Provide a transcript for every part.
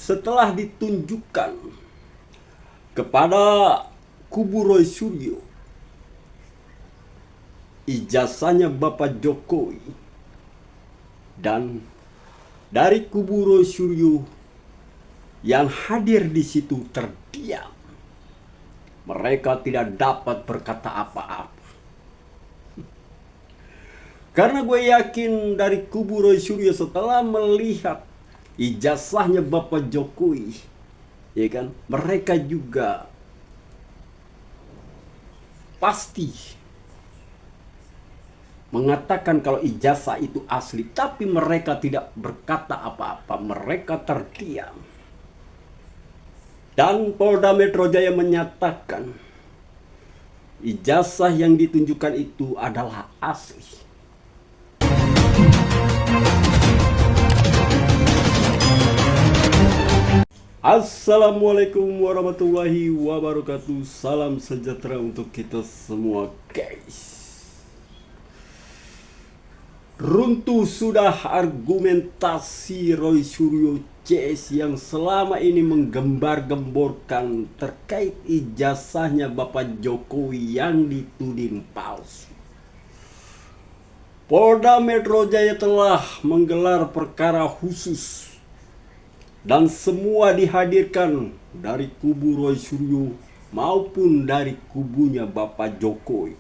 setelah ditunjukkan kepada kubu Roy Suryo ijazahnya Bapak Jokowi, dan dari kubu Roy Suryo yang hadir di situ terdiam, mereka tidak dapat berkata apa-apa. Karena gue yakin dari kubu Roy Suryo setelah melihat ijazahnya Bapak Jokowi, ya kan, mereka juga pasti mengatakan kalau ijazah itu asli, tapi mereka tidak berkata apa-apa, mereka terdiam. Dan Polda Metro Jaya menyatakan ijazah yang ditunjukkan itu adalah asli. Assalamualaikum warahmatullahi wabarakatuh. Salam sejahtera untuk kita semua, guys. Runtuh sudah argumentasi Roy Suryo CS yang selama ini menggembar-gemborkan terkait ijazahnya Bapak Jokowi yang dituding palsu. Polda Metro Jaya telah menggelar perkara khusus dan semua dihadirkan dari kubu Roy Suryo maupun dari kubunya Bapak Jokowi.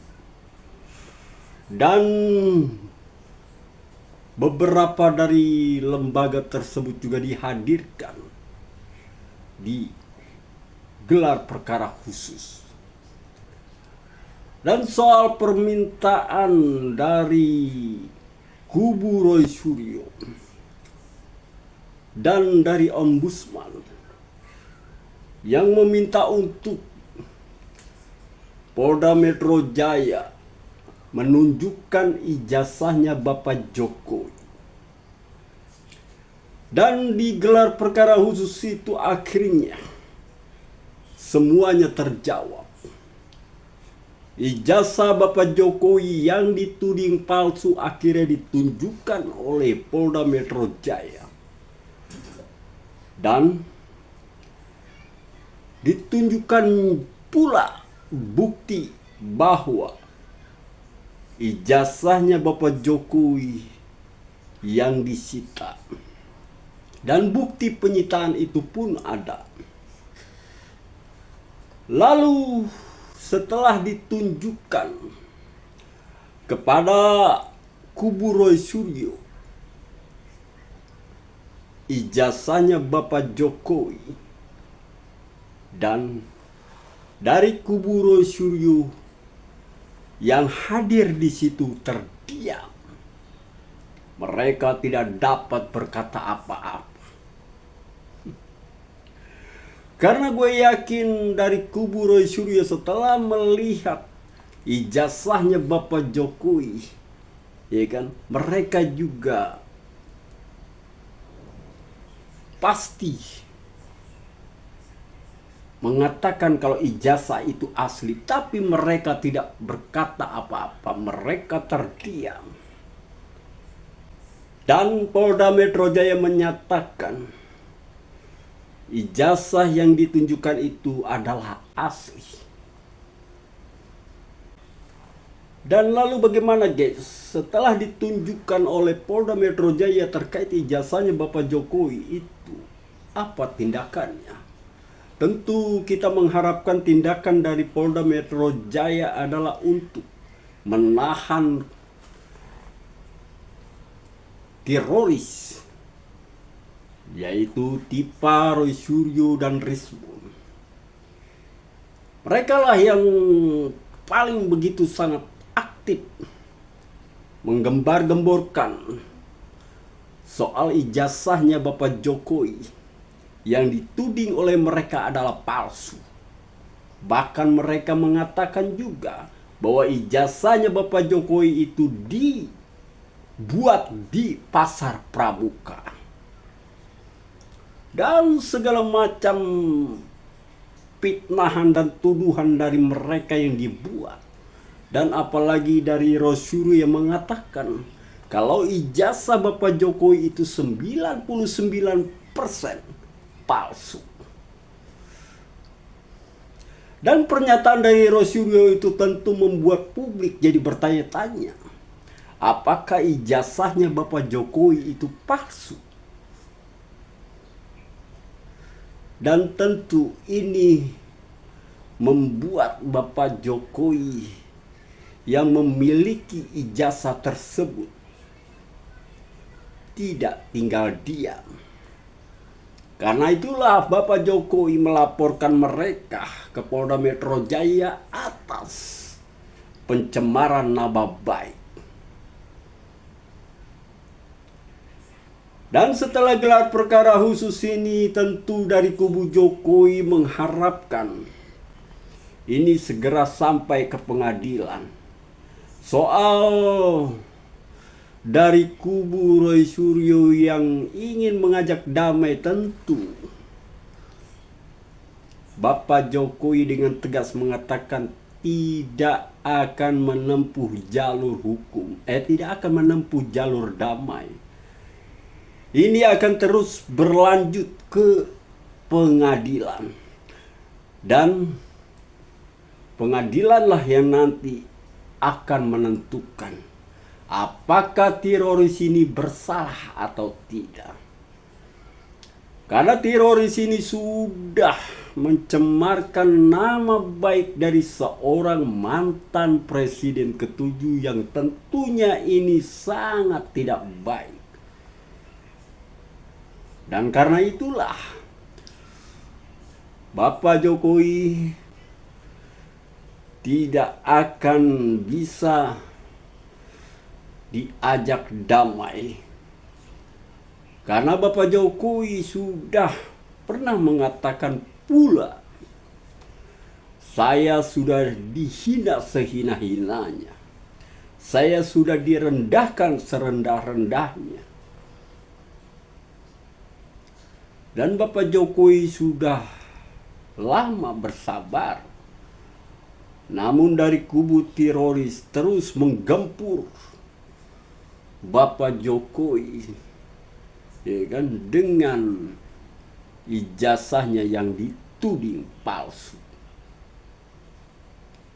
Dan beberapa dari lembaga tersebut juga dihadirkan di gelar perkara khusus. Dan soal permintaan dari kubu Roy Suryo dan dari Ombudsman yang meminta untuk Polda Metro Jaya menunjukkan ijazahnya Bapak Jokowi. Dan di gelar perkara khusus itu akhirnya semuanya terjawab. Ijazah Bapak Jokowi yang dituding palsu akhirnya ditunjukkan oleh Polda Metro Jaya. Dan ditunjukkan pula bukti bahwa ijazahnya Bapak Jokowi yang disita. Dan bukti penyitaan itu pun ada. Lalu setelah ditunjukkan kepada kubu Roy Suryo ijazahnya Bapak Jokowi, dan dari kubu Roy Suryo yang hadir di situ terdiam, mereka tidak dapat berkata apa-apa. Karena gue yakin dari kubu Roy Suryo setelah melihat ijazahnya Bapak Jokowi, ya kan, mereka juga pasti mengatakan kalau ijazah itu asli, tapi mereka tidak berkata apa-apa, mereka terdiam. Dan Polda Metro Jaya menyatakan ijazah yang ditunjukkan itu adalah asli. Dan lalu bagaimana, guys? Setelah ditunjukkan oleh Polda Metro Jaya terkait ijazahnya Bapak Jokowi itu, apa tindakannya? Tentu kita mengharapkan tindakan dari Polda Metro Jaya adalah untuk menahan teroris, yaitu Tipa, Roy Suryo, dan Rismon. Mereka lah yang paling begitu sangat aktif menggembar-gemborkan soal ijazahnya Bapak Jokowi yang dituding oleh mereka adalah palsu. Bahkan mereka mengatakan juga bahwa ijazahnya Bapak Jokowi itu dibuat di Pasar Pramuka. Dan segala macam fitnahan dan tuduhan dari mereka yang dibuat. Dan apalagi dari Roy Suryo yang mengatakan kalau ijazah Bapak Jokowi itu 99% palsu. Dan pernyataan dari Roy itu tentu membuat publik jadi bertanya-tanya, apakah ijazahnya Bapak Jokowi itu palsu? Dan tentu ini membuat Bapak Jokowi yang memiliki ijazah tersebut tidak tinggal diam. Karena itulah Bapak Jokowi melaporkan mereka ke Polda Metro Jaya atas pencemaran nama baik. Dan setelah gelar perkara khusus ini, tentu dari kubu Jokowi mengharapkan ini segera sampai ke pengadilan. Soal dari kubu Roy Suryo yang ingin mengajak damai, tentu Bapak Jokowi dengan tegas mengatakan tidak akan menempuh jalur hukum, tidak akan menempuh jalur damai. Ini akan terus berlanjut ke pengadilan. Dan pengadilanlah yang nanti akan menentukan apakah teroris ini bersalah atau tidak. Karena teroris ini sudah mencemarkan nama baik dari seorang mantan presiden ke-7 yang tentunya ini sangat tidak baik. Dan karena itulah Bapak Jokowi tidak akan bisa diajak damai. Karena Bapak Jokowi sudah pernah mengatakan pula, saya sudah dihina sehina-hinanya. Saya sudah direndahkan serendah-rendahnya. Dan Bapak Jokowi sudah lama bersabar. Namun dari kubu teroris terus menggempur Bapak Jokowi, ya kan, dengan ijazahnya yang dituding palsu.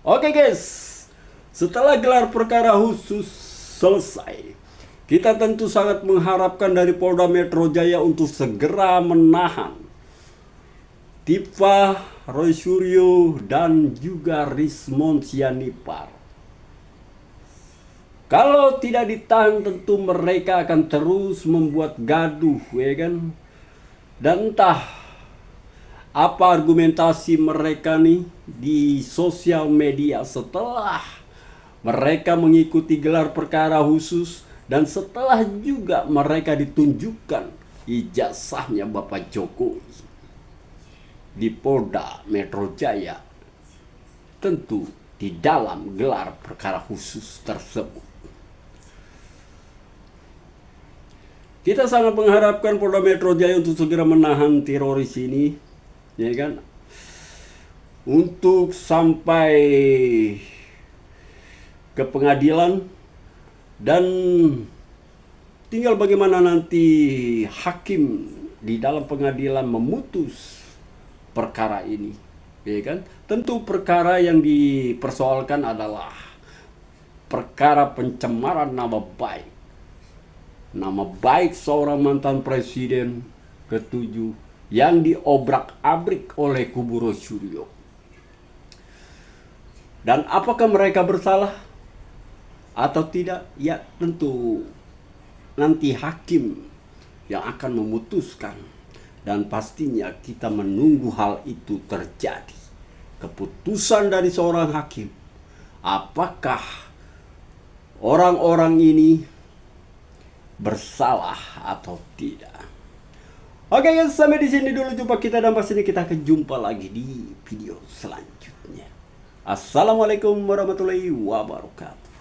Oke guys, setelah gelar perkara khusus selesai, kita tentu sangat mengharapkan dari Polda Metro Jaya untuk segera menahan Tifa, Roy Suryo, dan juga Rismond Sianipar. Kalau tidak ditahan, tentu mereka akan terus membuat gaduh, ya kan? Dan entah apa argumentasi mereka nih di sosial media setelah mereka mengikuti gelar perkara khusus dan setelah juga mereka ditunjukkan ijazahnya Bapak Jokowi di Polda Metro Jaya, tentu di dalam gelar perkara khusus tersebut. Kita sangat mengharapkan Polda Metro Jaya untuk segera menahan teroris ini, ya kan, untuk sampai ke pengadilan. Dan tinggal bagaimana nanti hakim di dalam pengadilan memutus perkara ini, ya kan? Tentu perkara yang dipersoalkan adalah perkara pencemaran nama baik. Nama baik seorang mantan presiden ke-7 yang diobrak-abrik oleh kubu Roy Suryo. Dan apakah mereka bersalah atau tidak? Ya tentu nanti hakim yang akan memutuskan. Dan pastinya kita menunggu hal itu terjadi. Keputusan dari seorang hakim. Apakah orang-orang ini bersalah atau tidak? Oke guys, sampai di sini dulu jumpa kita, dan pastinya kita akan jumpa lagi di video selanjutnya. Assalamualaikum warahmatullahi wabarakatuh.